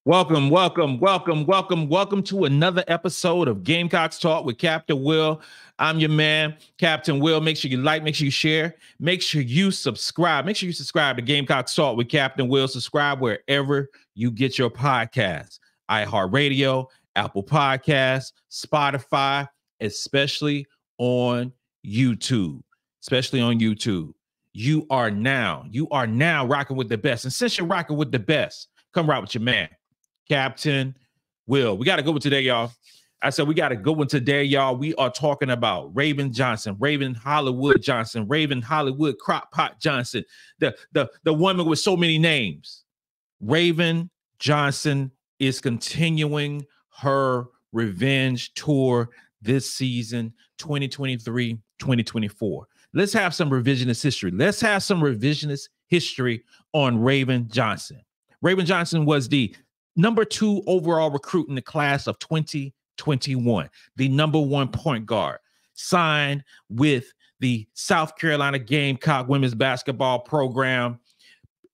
Welcome to another episode of Gamecocks Talk with Captain Will. I'm your man, Captain Will. Make sure you like, make sure you share, make sure you subscribe. Make sure you subscribe to Gamecocks Talk with Captain Will. Subscribe wherever you get your podcasts. iHeartRadio, Apple Podcasts, Spotify, especially on YouTube. You are now rocking with the best. And since you're rocking with the best, come rock with your man, Captain Will. We got a good one today, y'all. I said we got a good one today, y'all. We are talking about Raven Hollywood Crockpot Johnson, the woman with so many names. Raven Johnson is continuing her revenge tour this season, 2023-2024. Let's have some revisionist history. On Raven Johnson. Raven Johnson was the number 2 overall recruit in the class of 2021, the number 1 point guard, signed with the South Carolina Gamecock women's basketball program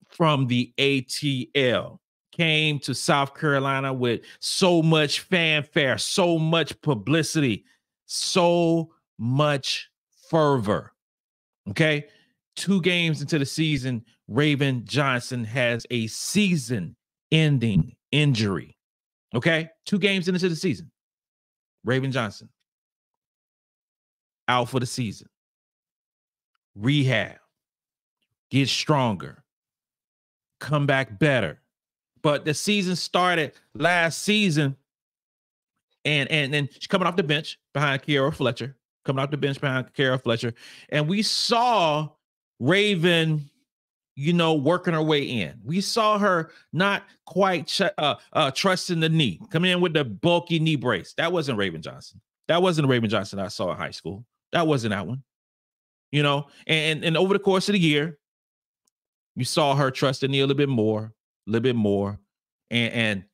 from the ATL. Came to South Carolina with so much fanfare, so much publicity, so much fervor. Okay, 2 games into the season, Raven Johnson has a season-ending injury. Okay, 2 games into the season, Raven Johnson out for the season. Rehab, get stronger, come back better. But the season started last season, and then she's coming off the bench behind Kiara Fletcher. And we saw Raven, working her way in. We saw her not quite trusting the knee, coming in with the bulky knee brace. That wasn't Raven Johnson. That wasn't the Raven Johnson I saw in high school. That wasn't that one. And over the course of the year, you saw her trust the knee a little bit more. And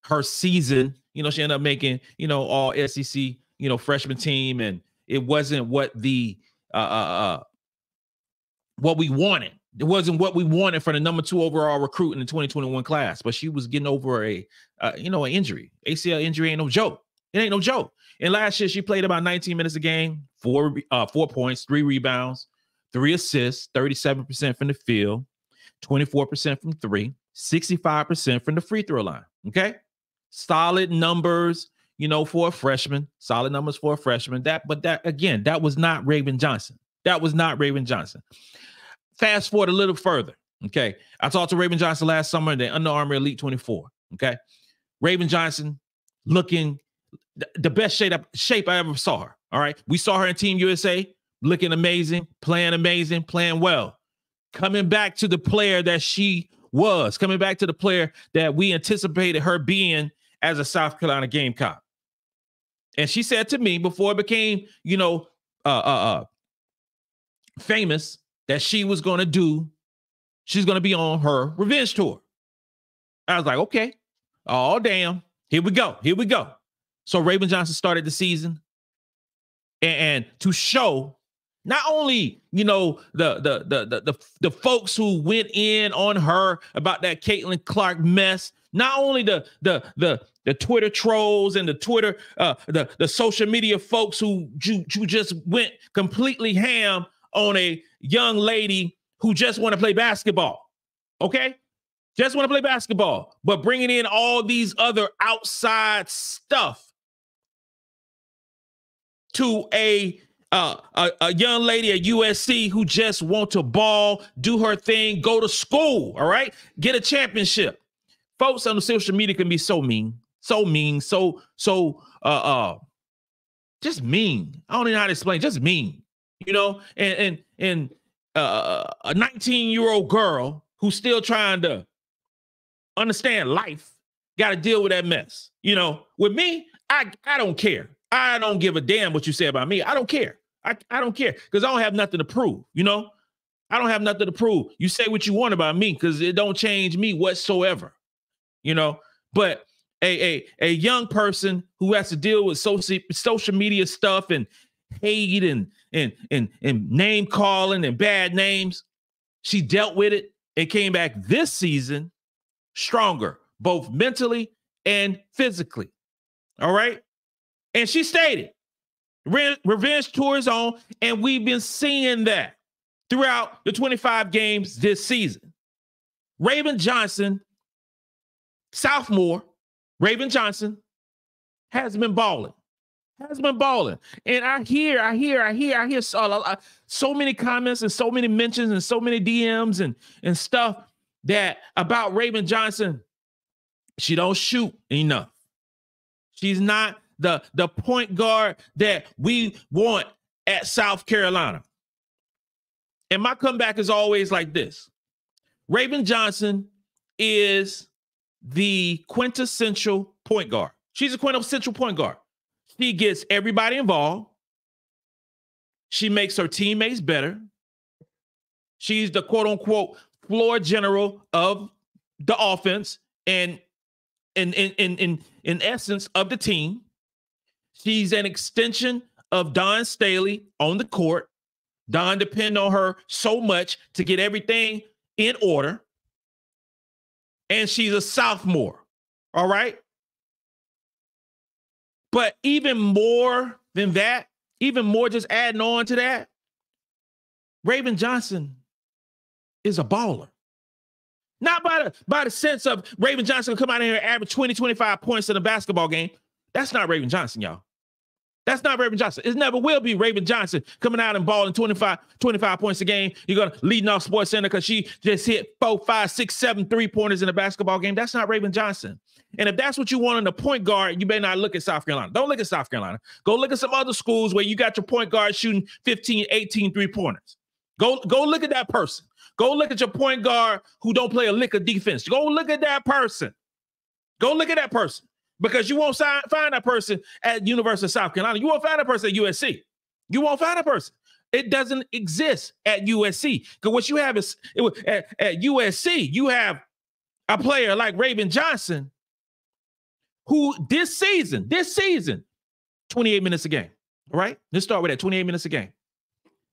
her season, she ended up making, all SEC, freshman team, and it wasn't what the what we wanted. It wasn't what we wanted for the number 2 overall recruit in the 2021 class, but she was getting over an injury. ACL injury ain't no joke. It ain't no joke. And last year she played about 19 minutes a game, 4 points, 3 rebounds, 3 assists, 37% from the field, 24% from 3, 65% from the free throw line. Okay, solid numbers. For a freshman, solid numbers for a freshman. That was not Raven Johnson. Fast forward a little further. Okay. I talked to Raven Johnson last summer in the Under Armour Elite 24. Okay. Raven Johnson looking the best shape I ever saw her. All right. We saw her in Team USA looking amazing, playing well. Coming back to the player that she was, coming back to the player that we anticipated her being as a South Carolina Gamecock. And she said to me before it became, famous, that she's going to be on her revenge tour. I was like, okay, oh, damn. Here we go. So Raven Johnson started the season and to show not only, the folks who went in on her about that Caitlin Clark mess, not only the Twitter trolls and the Twitter, the social media folks who just went completely ham on a young lady who just want to play basketball. Okay? Just want to play basketball, but bringing in all these other outside stuff to a young lady at USC who just want to ball, do her thing, go to school, all right? Get a championship. Folks on the social media can be so mean, so just mean. I don't even know how to explain, just mean, and a 19-year-old girl who's still trying to understand life got to deal with that mess. With me, I don't care. I don't give a damn what you say about me. I don't care. I don't care because I don't have nothing to prove. I don't have nothing to prove. You say what you want about me because it don't change me whatsoever. But a young person who has to deal with social media stuff and hate and name calling and bad names, she dealt with it and came back this season stronger, both mentally and physically. All right. And she stated, revenge tour is on, and we've been seeing that throughout the 25 games this season. Raven Johnson, sophomore, Raven Johnson, has been balling. And I hear so many comments and so many mentions and so many DMs and stuff that about Raven Johnson. She don't shoot enough. She's not the point guard that we want at South Carolina. And my comeback is always like this. Raven Johnson is the quintessential point guard. She's a quintessential point guard. She gets everybody involved. She makes her teammates better. She's the quote unquote floor general of the offense and in essence of the team. She's an extension of Dawn Staley on the court. Dawn depends on her so much to get everything in order. And she's a sophomore. All right. But even more than that, even more just adding on to that, Raven Johnson is a baller. Not by the sense of Raven Johnson will come out here and average 20, 25 points in a basketball game. That's not Raven Johnson, y'all. That's not Raven Johnson. It never will be Raven Johnson coming out and balling 25 points a game. You're going to leading off Sports Center because she just hit 4, 5, 6, 7 3-pointers in a basketball game. That's not Raven Johnson. And if that's what you want in a point guard, you better not look at South Carolina. Don't look at South Carolina. Go look at some other schools where you got your point guard shooting 15, 18 3-pointers. Go look at that person. Go look at your point guard who don't play a lick of defense. Go look at that person. Go look at that person. Because you won't find that person at University of South Carolina. You won't find that person at USC. You won't find that person. It doesn't exist at USC. Because what you have is at USC, you have a player like Raven Johnson who this season, 28 minutes a game. All right? Let's start with that, 28 minutes a game.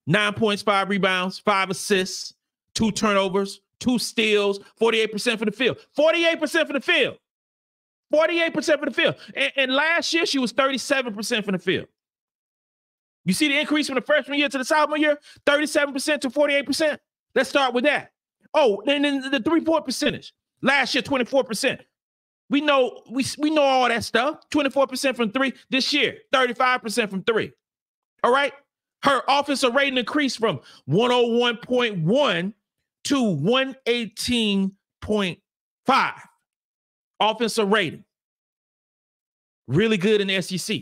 9 points, 5 rebounds, 5 assists, 2 turnovers, 2 steals, 48% for the field. 48% for the field. 48% for the field. And last year, she was 37% from the field. You see the increase from the freshman year to the sophomore year? 37% to 48%. Let's start with that. Oh, and then the 3-point percentage. Last year, 24%. We know all that stuff. 24% from 3. This year, 35% from 3. All right? Her offensive rating increased from 101.1 to 118.5. Offensive rating. Really good in the SEC.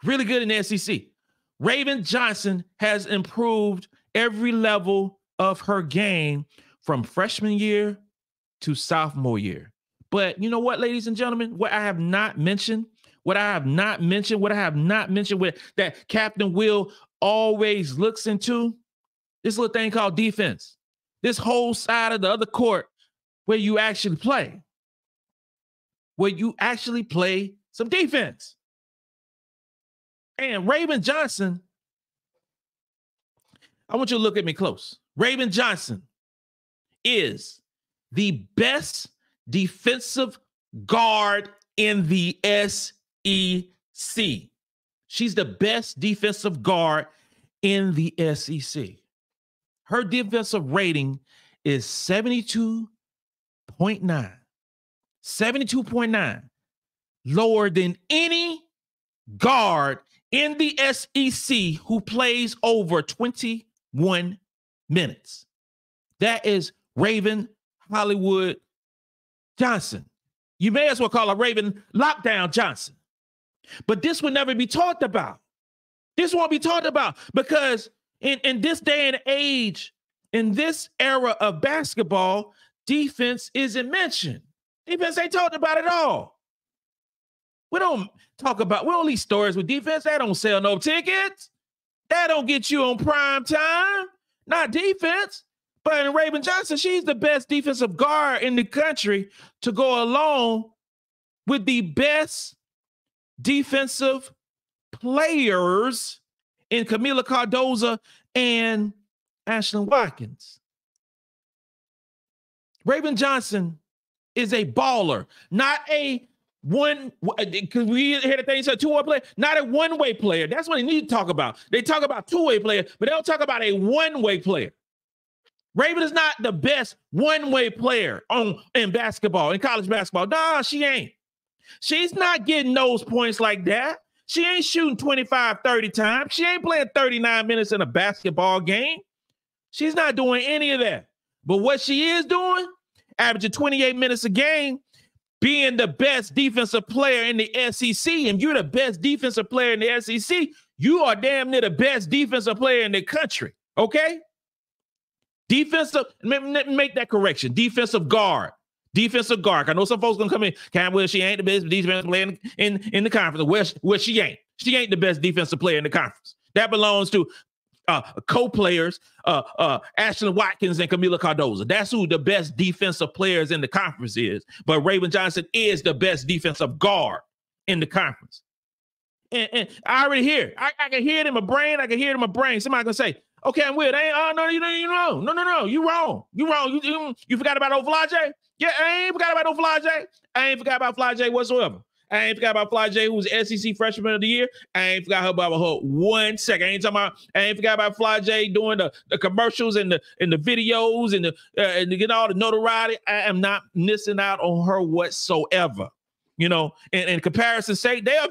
Really good in the SEC. Raven Johnson has improved every level of her game from freshman year to sophomore year. But you know what, ladies and gentlemen? What I have not mentioned that Captain Will always looks into, this little thing called defense. This whole side of the other court where you actually play. Where you actually play some defense. And Raven Johnson, I want you to look at me close. Raven Johnson is the best defensive guard in the SEC. She's the best defensive guard in the SEC. Her defensive rating is 72.9. 72.9. Lower than any guard in the SEC who plays over 21 minutes. That is Raven Hollywood Johnson. You may as well call her Raven Lockdown Johnson. But this will never be talked about. This won't be talked about because in this day and age, in this era of basketball, defense isn't mentioned. Defense ain't talked about at all. We don't leave stories with defense. That don't sell no tickets. That don't get you on prime time. Not defense. But in Raven Johnson, she's the best defensive guard in the country to go along with the best defensive players in Kamilla Cardoso and Ashlyn Watkins. Raven Johnson is a baller, not a one, because we hear the thing said two-way player, not a one-way player. That's what they need to talk about. They talk about two-way player, but they don't talk about a one-way player. Raven is not the best one-way player in basketball, in college basketball. Nah, she ain't. She's not getting those points like that. She ain't shooting 25, 30 times. She ain't playing 39 minutes in a basketball game. She's not doing any of that. But what she is doing, averaging 28 minutes a game, being the best defensive player in the SEC, and you're the best defensive player in the SEC, you are damn near the best defensive player in the country, okay? Defensive, make that correction. Defensive guard. Defensive guard. I know some folks gonna come in, well, she ain't the best defensive player in the conference. Well, she ain't. She ain't the best defensive player in the conference. That belongs to co-players, Ashlyn Watkins and Kamilla Cardoso. That's who the best defensive players in the conference is. But Raven Johnson is the best defensive guard in the conference. And I already hear it. I can hear it in my brain. I can hear it in my brain. Somebody gonna say, okay, I'm with it. No, you wrong. No, you wrong. You wrong. You forgot about old Fly J? Yeah, I ain't forgot about old Fly J. I ain't forgot about Fly J whatsoever. I ain't forgot about Fly J, who was SEC Freshman of the Year. I ain't forgot about her 1 second. I ain't forgot about Fly J doing the commercials and the videos and to get all the notoriety. I am not missing out on her whatsoever. You know, in comparison, say they're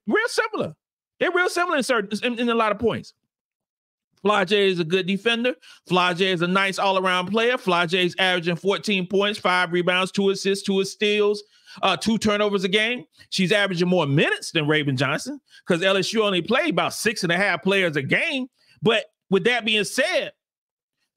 real similar. They're real similar in a lot of points. Fly J is a good defender. Fly J is a nice all-around player. Fly J is averaging 14 points, 5 rebounds, 2 assists, 2 steals, 2 turnovers a game. She's averaging more minutes than Raven Johnson because LSU only played about 6.5 players a game. But with that being said,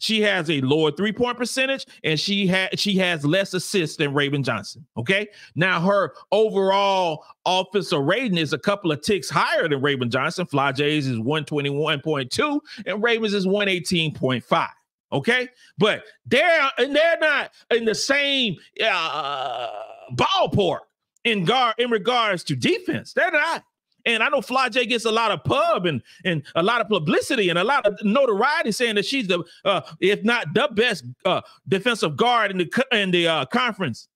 she has a lower 3-point percentage and she has less assists than Raven Johnson. Okay. Now her overall offensive rating is a couple of ticks higher than Raven Johnson. Fly J's is 121.2 and Ravens is 118.5. Okay. But they're not in the same ballpark in regards to defense. They're not. And I know Fly J gets a lot of pub and a lot of publicity and a lot of notoriety saying that she's the, if not the best defensive guard in the conference.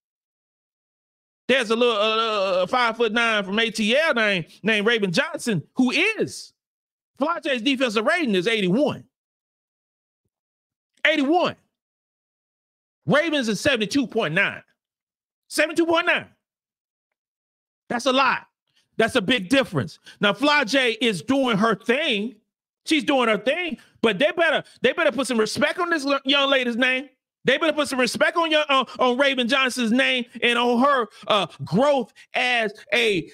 There's a little 5'9" from ATL named Raven Johnson, who is. Fly J's defensive rating is 81. 81. Ravens is 72.9. 72.9. That's a lot. That's a big difference. Now, Fly J is doing her thing. She's doing her thing, but they better put some respect on this young lady's name. They better put some respect on Raven Johnson's name and on her growth as a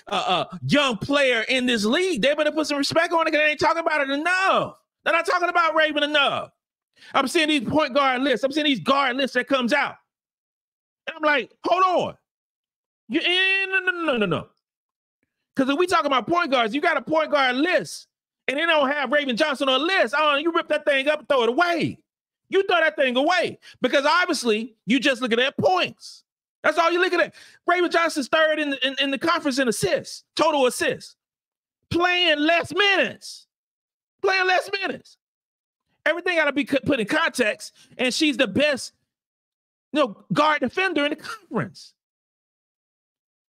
young player in this league. They better put some respect on it because they ain't talking about it enough. They're not talking about Raven enough. I'm seeing these point guard lists. I'm seeing these guard lists that comes out. And I'm like, hold on. No. Because if we talk about point guards, you got a point guard list, and they don't have Raven Johnson on the list. Oh, you rip that thing up and throw it away. You throw that thing away because obviously you just looking at points. That's all you're looking at. Raven Johnson's third in the conference in assists, total assists, playing less minutes. Everything got to be put in context, and she's the best, guard defender in the conference.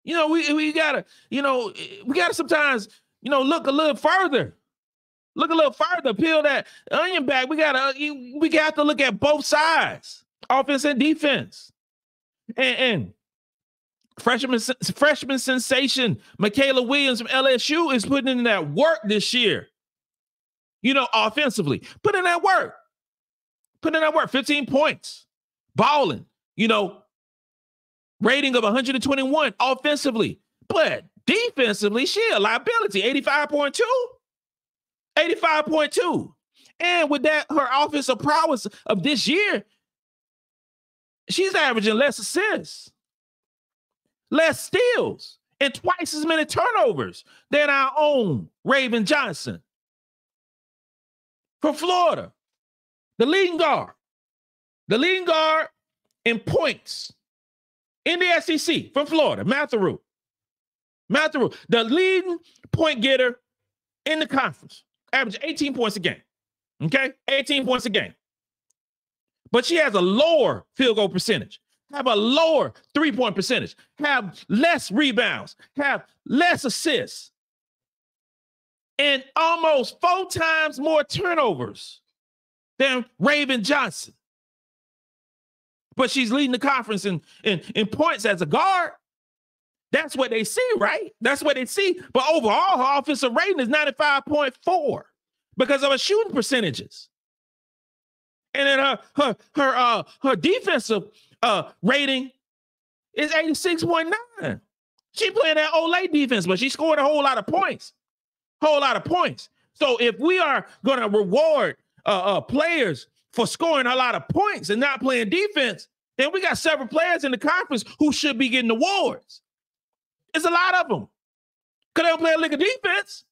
We gotta sometimes, look a little further. Peel that onion back. We got to look at both sides, offense and defense. And freshman sensation Michaela Williams from LSU is putting in that work this year. Offensively, put in that work. 15 points, balling. Rating of 121 offensively, but defensively, she a liability, 85.2. 85.2. And with that, her offensive prowess of this year, she's averaging less assists, less steals, and twice as many turnovers than our own Raven Johnson from Florida. The leading guard in points in the SEC from Florida, Mato Mato, the leading point getter in the conference, averaging 18 points a game. Okay? 18 points a game. But she has a lower field goal percentage, have a lower three-point percentage, have less rebounds, have less assists, and almost 4 times more turnovers than Raven Johnson. But she's leading the conference in points as a guard. That's what they see, right? That's what they see. But overall, her offensive rating is 95.4 because of her shooting percentages. And then her defensive rating is 86.9. She playing that Olay defense, but she scored a whole lot of points. So if we are going to reward players for scoring a lot of points and not playing defense, then we got several players in the conference who should be getting awards. It's a lot of them because they don't play a lick of defense.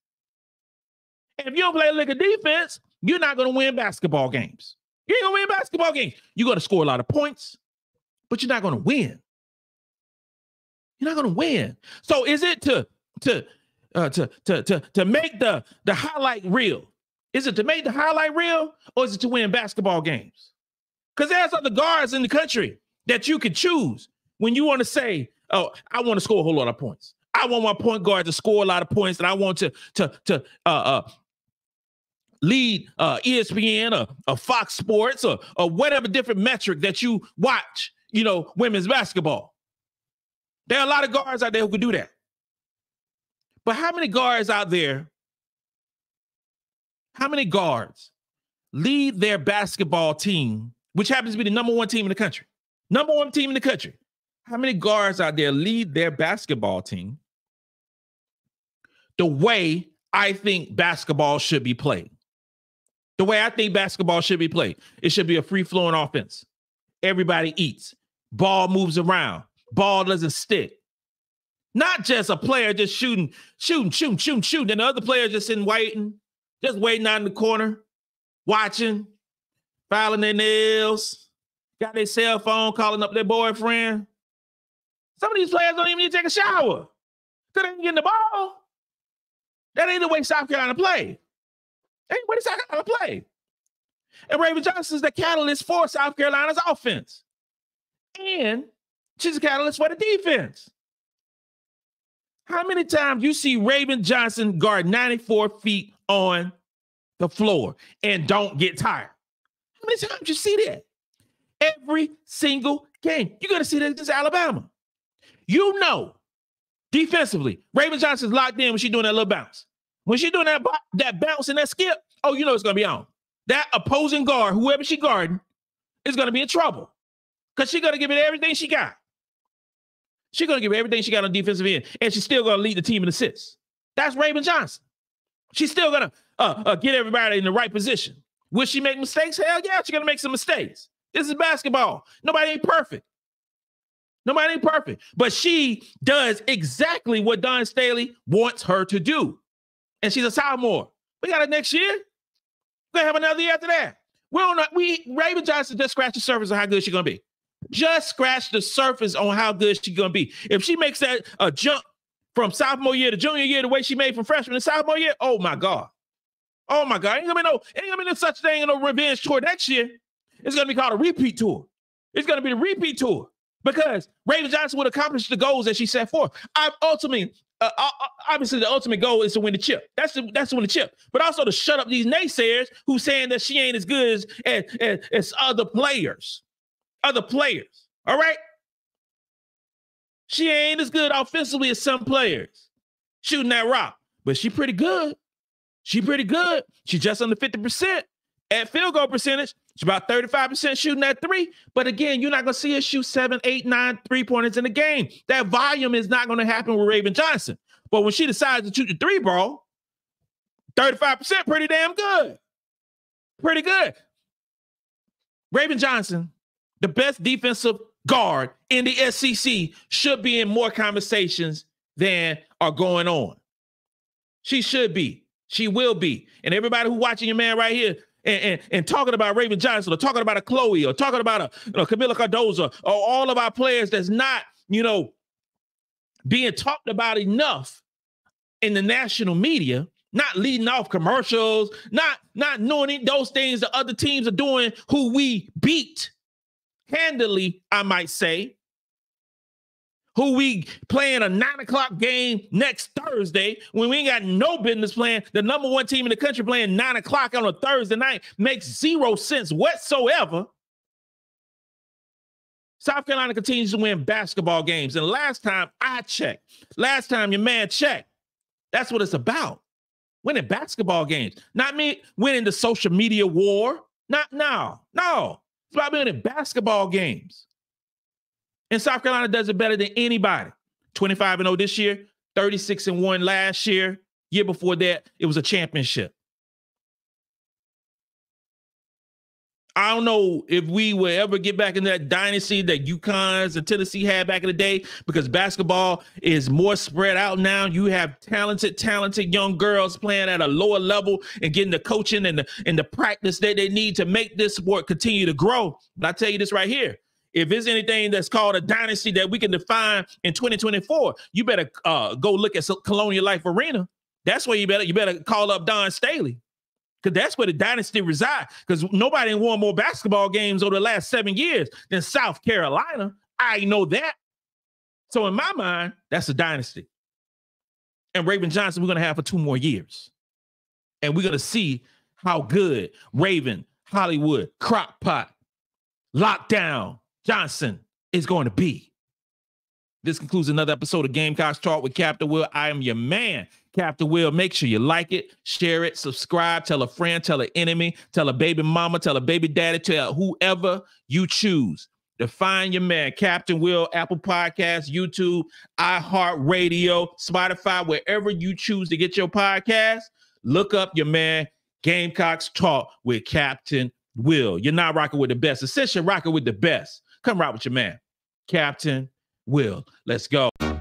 And if you don't play a lick of defense, you're not going to win basketball games. You ain't going to win basketball games. You're going to score a lot of points, but you're not going to win. You're not going to win. So is it to make the highlight reel? Is it to make the highlight reel, or is it to win basketball games? Because there's other guards in the country that you can choose when you want to say, oh, I want to score a whole lot of points. I want my point guard to score a lot of points, and I want to lead ESPN or Fox Sports or whatever different metric that you watch, women's basketball. There are a lot of guards out there who could do that. But how many guards out there, how many guards lead their basketball team, which happens to be the number one team in the country? Number one team in the country. How many guards out there lead their basketball team the way I think basketball should be played? The way I think basketball should be played. It should be a free-flowing offense. Everybody eats. Ball moves around. Ball doesn't stick. Not just a player just shooting, and the other player just sitting waiting out in the corner, watching, filing their nails, got their cell phone, calling up their boyfriend. Some of these players don't even need to take a shower. They ain't getting the ball. That ain't the way South Carolina play. Ain't the way South Carolina play. And Raven Johnson is the catalyst for South Carolina's offense. And she's a catalyst for the defense. How many times you see Raven Johnson guard 94 feet on the floor and don't get tired? How many times you see that? Every single game. You're going to see that against Alabama. Defensively, Raven Johnson's locked in when she's doing that little bounce. When she's doing that bounce and that skip, it's going to be on. That opposing guard, whoever she guarding, is going to be in trouble because she's going to give it everything she got. She's going to give everything she got on defensive end, and she's still going to lead the team in assists. That's Raven Johnson. She's still going to get everybody in the right position. Will she make mistakes? Hell yeah, she's going to make some mistakes. This is basketball. Nobody ain't perfect. But she does exactly what Dawn Staley wants her to do. And she's a sophomore. We got it next year. We're going to have another year after that. Raven Johnson just scratched the surface of how good she's going to be. Just scratch the surface on how good she's going to be. If she makes that jump from sophomore year to junior year, the way she made from freshman to sophomore year, oh my God. Ain't gonna be no such thing in no revenge tour next year. It's going to be called a repeat tour. It's going to be the repeat tour because Raven Johnson would accomplish the goals that she set forth. Obviously, the ultimate goal is to win the chip. That's to win the chip. But also to shut up these naysayers who saying that she ain't as good as other players. All right? She ain't as good offensively as some players shooting that rock, but she pretty good. She's just under 50% at field goal percentage. She's about 35% shooting that three. But again, you're not going to see her shoot 7, 8, 9 three-pointers in the game. That volume is not going to happen with Raven Johnson. But when she decides to shoot the three ball, 35%, pretty damn good. Pretty good. Raven Johnson, the best defensive guard in the SEC, should be in more conversations than are going on. She should be. She will be. And everybody who watching your man right here and talking about Raven Johnson or talking about a Chloe or talking about a Kamilla Cardoso or all of our players that's not, being talked about enough in the national media, not leading off commercials, not knowing those things that other teams are doing who we beat handily, I might say, who we playing a 9 o'clock game next Thursday when we ain't got no business playing. The number one team in the country playing 9 o'clock on a Thursday night makes zero sense whatsoever. South Carolina continues to win basketball games. And last time I checked, last time your man checked, that's what it's about. Winning basketball games. Not me winning the social media war. No. It's about winning basketball games. And South Carolina does it better than anybody. 25-0 this year, 36-1 last year. Year before that, it was a championship. I don't know if we will ever get back in that dynasty that UConns and Tennessee had back in the day, because basketball is more spread out now. You have talented young girls playing at a lower level and getting the coaching and the practice that they need to make this sport continue to grow. But I tell you this right here. If there's anything that's called a dynasty that we can define in 2024, you better go look at Colonial Life Arena. That's where you better call up Dawn Staley, because that's where the dynasty resides. Because nobody won more basketball games over the last 7 years than South Carolina. I know that. So in my mind, that's a dynasty. And Raven Johnson, we're going to have for 2 more years. And we're going to see how good Raven, Hollywood, Crockpot, Lockdown Johnson is going to be. This concludes another episode of Gamecocks Talk with Captain Will. I am your man, Captain Will. Make sure you like it, share it, subscribe, tell a friend, tell an enemy, tell a baby mama, tell a baby daddy, tell whoever you choose to find your man, Captain Will, Apple Podcasts, YouTube, iHeartRadio, Spotify, wherever you choose to get your podcast. Look up your man, Gamecocks Talk with Captain Will. You're not rocking with the best. Essentially, rocking with the best. Come rock with your man, Captain Will. Let's go. Oh,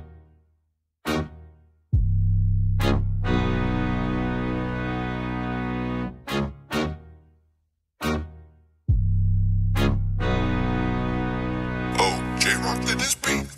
J-Rock did this beat.